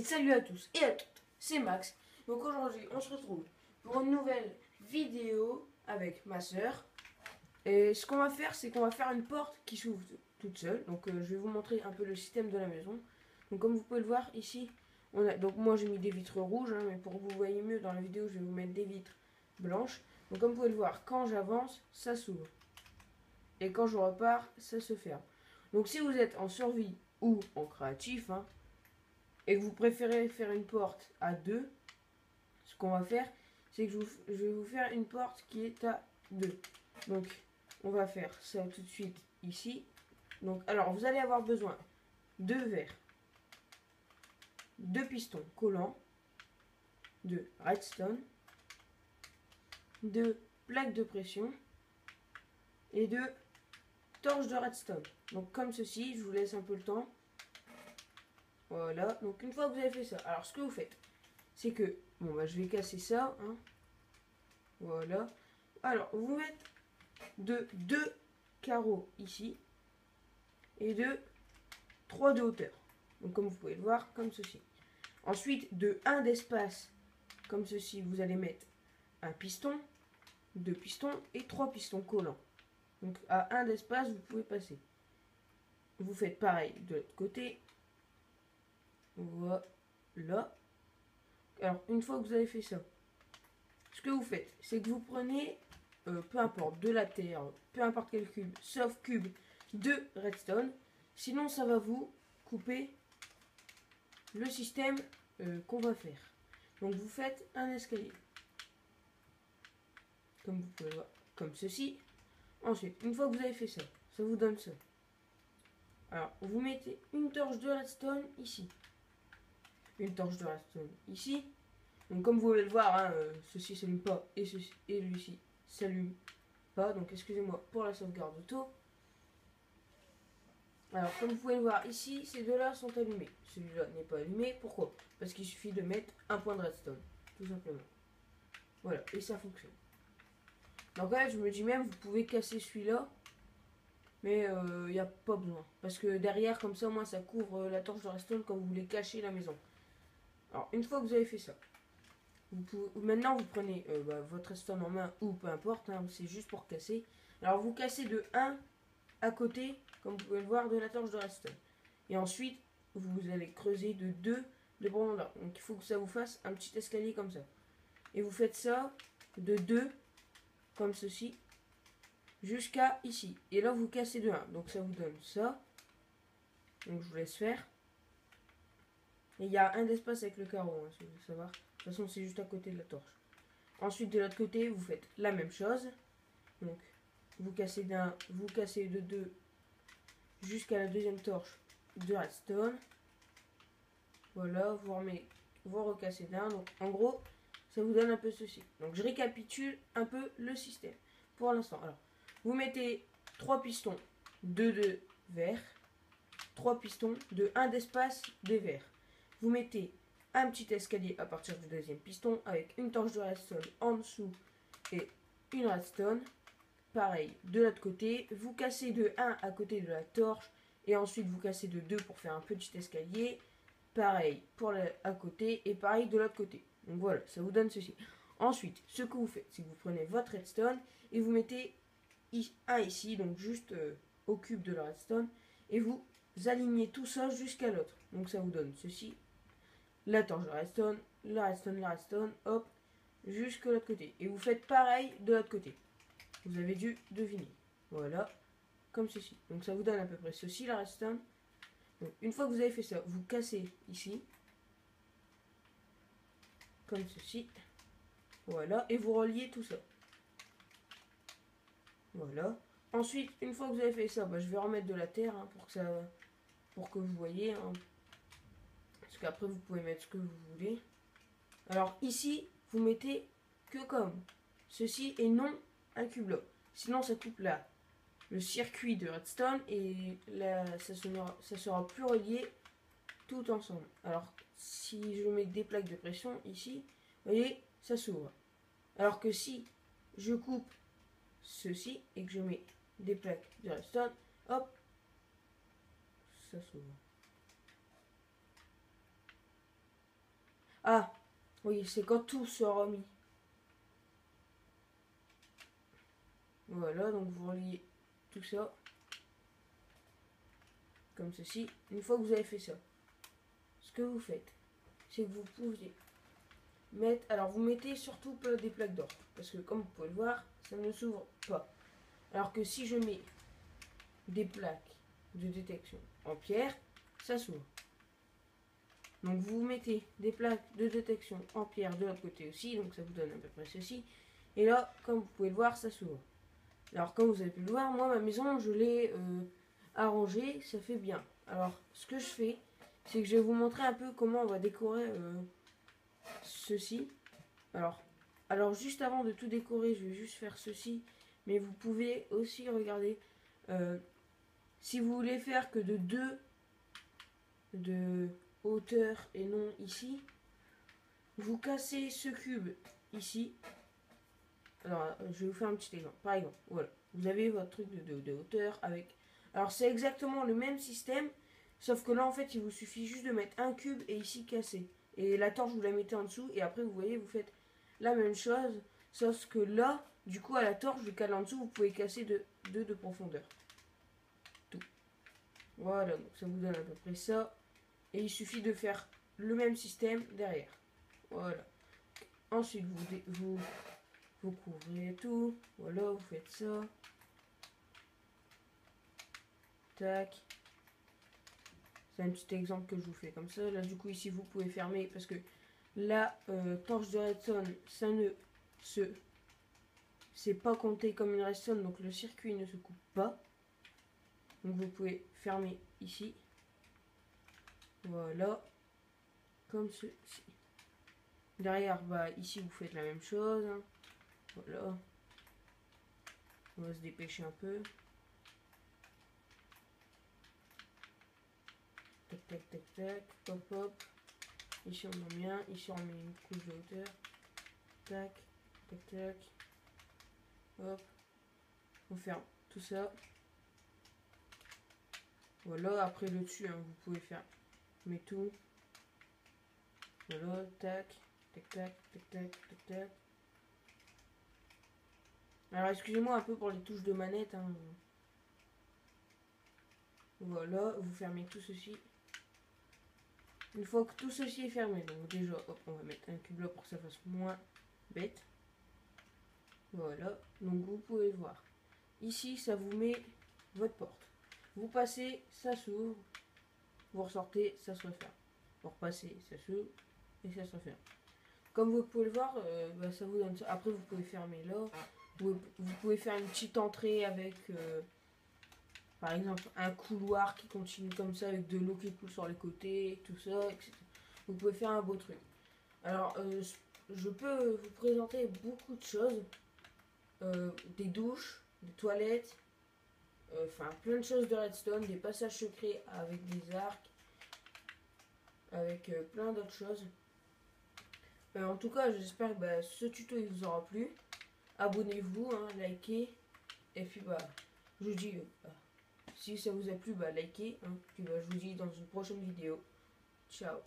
salut à tous et à toutes, c'est Max. Donc aujourd'hui on se retrouve pour une nouvelle vidéo avec ma soeur. Et ce qu'on va faire, c'est qu'on va faire une porte qui s'ouvre toute seule. Donc je vais vous montrer un peu le système de la maison. Donc comme vous pouvez le voir ici, donc moi j'ai mis des vitres rouges, hein, mais pour que vous voyez mieux dans la vidéo, je vais vous mettre des vitres blanches. Donc comme vous pouvez le voir, quand j'avance, ça s'ouvre. Et quand je repars, ça se ferme. Donc si vous êtes en survie ou en créatif, hein, et que vous préférez faire une porte à 2, ce qu'on va faire, c'est que je vais vous faire une porte qui est à 2. Donc, on va faire ça tout de suite ici. Donc, alors, vous allez avoir besoin de verres, de pistons collants, de redstone, de plaques de pression et de torches de redstone. Donc, comme ceci, je vous laisse un peu le temps. Voilà, donc une fois que vous avez fait ça, alors ce que vous faites, c'est que, bon bah je vais casser ça, hein. Voilà. Alors, vous mettez de 2 carreaux ici, et de 3 de hauteur. Donc comme vous pouvez le voir, comme ceci. Ensuite, de 1 d'espace, comme ceci, vous allez mettre un piston, 2 pistons et 3 pistons collants. Donc à 1 d'espace, vous pouvez passer. Vous faites pareil de l'autre côté. Voilà. Alors, une fois que vous avez fait ça, ce que vous faites, c'est que vous prenez, peu importe, de la terre, peu importe quel cube, sauf cube de redstone. Sinon, ça va vous couper le système qu'on va faire. Donc, vous faites un escalier. Comme vous pouvez voir, comme ceci. Ensuite, une fois que vous avez fait ça, ça vous donne ça. Alors, vous mettez une torche de redstone ici. Une torche de redstone ici. Donc comme vous pouvez le voir, hein, ceci s'allume pas et celui-ci s'allume pas. Donc excusez-moi pour la sauvegarde auto. Alors comme vous pouvez le voir ici, ces deux-là sont allumés. Celui-là n'est pas allumé. Pourquoi? Parce qu'il suffit de mettre un point de redstone. Tout simplement. Voilà, et ça fonctionne. Donc là, je me dis même, vous pouvez casser celui-là. Mais il n'y a pas besoin. Parce que derrière, comme ça, moi, ça couvre la torche de redstone quand vous voulez cacher la maison. Alors, une fois que vous avez fait ça, maintenant vous prenez votre redstone en main ou peu importe, hein, c'est juste pour casser. Alors vous cassez de 1 à côté, comme vous pouvez le voir, de la torche de redstone. Et ensuite, vous allez creuser de 2 de profondeur. Donc il faut que ça vous fasse un petit escalier comme ça. Et vous faites ça de 2, comme ceci, jusqu'à ici. Et là vous cassez de 1. Donc ça vous donne ça. Donc je vous laisse faire. Et il y a un d'espace avec le carreau, hein, si vous voulez savoir. De toute façon, c'est juste à côté de la torche. Ensuite, de l'autre côté, vous faites la même chose. Donc, vous cassez d'un, vous cassez de 2 jusqu'à la deuxième torche de redstone. Voilà, vous recassez d'un. Donc, en gros, ça vous donne un peu ceci. Donc, je récapitule un peu le système pour l'instant. Alors, vous mettez 3 pistons, 2 de verre, 3 pistons de 1 d'espace de verre. Vous mettez un petit escalier à partir du deuxième piston avec une torche de redstone en dessous et une redstone. Pareil, de l'autre côté, vous cassez de 1 à côté de la torche et ensuite vous cassez de 2 pour faire un petit escalier. Pareil pour à côté et pareil de l'autre côté. Donc voilà, ça vous donne ceci. Ensuite, ce que vous faites, c'est que vous prenez votre redstone et vous mettez un ici, donc juste au cube de la redstone, et vous alignez tout ça jusqu'à l'autre. Donc ça vous donne ceci. La torche de redstone, la redstone, hop, jusqu'à l'autre côté. Et vous faites pareil de l'autre côté. Vous avez dû deviner. Voilà, comme ceci. Donc ça vous donne à peu près ceci, la redstone. Donc une fois que vous avez fait ça, vous cassez ici. Comme ceci. Voilà, et vous reliez tout ça. Voilà. Ensuite, une fois que vous avez fait ça, je vais remettre de la terre, hein, pour que vous voyez. Hein. Parce qu'après, vous pouvez mettre ce que vous voulez. Alors ici, vous mettez que comme ceci et non un cube là. Sinon, ça coupe là le circuit de redstone et là, ça sera plus relié tout ensemble. Alors, si je mets des plaques de pression ici, vous voyez, ça s'ouvre. Alors que si je coupe ceci et que je mets des plaques de redstone, hop, ça s'ouvre. Ah, oui, c'est quand tout sera mis. Voilà, donc vous reliez tout ça. Comme ceci. Une fois que vous avez fait ça, ce que vous faites, c'est que vous pouvez mettre... Alors, vous mettez surtout pas des plaques d'or. Parce que, comme vous pouvez le voir, ça ne s'ouvre pas. Alors que si je mets des plaques de détection en pierre, ça s'ouvre. Donc vous mettez des plaques de détection en pierre de l'autre côté aussi, donc ça vous donne à peu près ceci. Et là, comme vous pouvez le voir, ça s'ouvre. Alors comme vous avez pu le voir, moi ma maison je l'ai arrangée, ça fait bien. Alors ce que je fais, c'est que je vais vous montrer un peu comment on va décorer ceci. Alors juste avant de tout décorer, je vais juste faire ceci. Mais vous pouvez aussi regarder, si vous voulez faire que de 2 de hauteur et non ici, vous cassez ce cube ici. Alors je vais vous faire un petit exemple. Par exemple, voilà, vous avez votre truc de hauteur avec... Alors c'est exactement le même système, sauf que là en fait il vous suffit juste de mettre un cube et ici casser. Et la torche vous la mettez en dessous et après vous voyez vous faites la même chose, sauf que là du coup à la torche vu qu'elle est en dessous vous pouvez casser de 2 de profondeur. Tout. Voilà, donc ça vous donne à peu près ça. Et il suffit de faire le même système derrière. Voilà. Ensuite vous couvrez tout. Voilà, vous faites ça. Tac. C'est un petit exemple que je vous fais comme ça. Là, du coup, ici, vous pouvez fermer parce que la torche de redstone, ça ne se... c'est pas compté comme une redstone, donc le circuit ne se coupe pas. Donc, vous pouvez fermer ici. Voilà. Comme ceci. Derrière, bah, ici, vous faites la même chose. Voilà. On va se dépêcher un peu. Tac, tac, tac, tac. Hop, hop. Ici, on en met un. Ici, on met une couche de hauteur. Tac, tac, tac. Hop. On ferme tout ça. Voilà. Après, le dessus, hein, vous pouvez faire. Mais tout. Voilà. Tac. Tac, tac, tac, tac, tac, tac. Alors, excusez-moi un peu pour les touches de manette. Hein. Voilà. Vous fermez tout ceci. Une fois que tout ceci est fermé, donc déjà, hop, on va mettre un cube là pour que ça fasse moins bête. Voilà, donc vous pouvez voir. Ici, ça vous met votre porte. Vous passez, ça s'ouvre. Vous ressortez, ça se referme. Vous repassez, ça s'ouvre et ça se referme. Comme vous pouvez le voir, bah, ça vous donne ça. Après, vous pouvez fermer là. Vous pouvez faire une petite entrée avec, par exemple, un couloir qui continue comme ça avec de l'eau qui coule sur les côtés, tout ça, etc. Vous pouvez faire un beau truc. Alors, je peux vous présenter beaucoup de choses. Des douches, des toilettes, enfin plein de choses de redstone, des passages secrets avec des arcs, avec plein d'autres choses. En tout cas, j'espère que bah, ce tuto il vous aura plu. Abonnez-vous, hein, likez, et puis bah, je vous dis, si ça vous a plu, bah likez, hein, puis bah, je vous dis dans une prochaine vidéo. Ciao.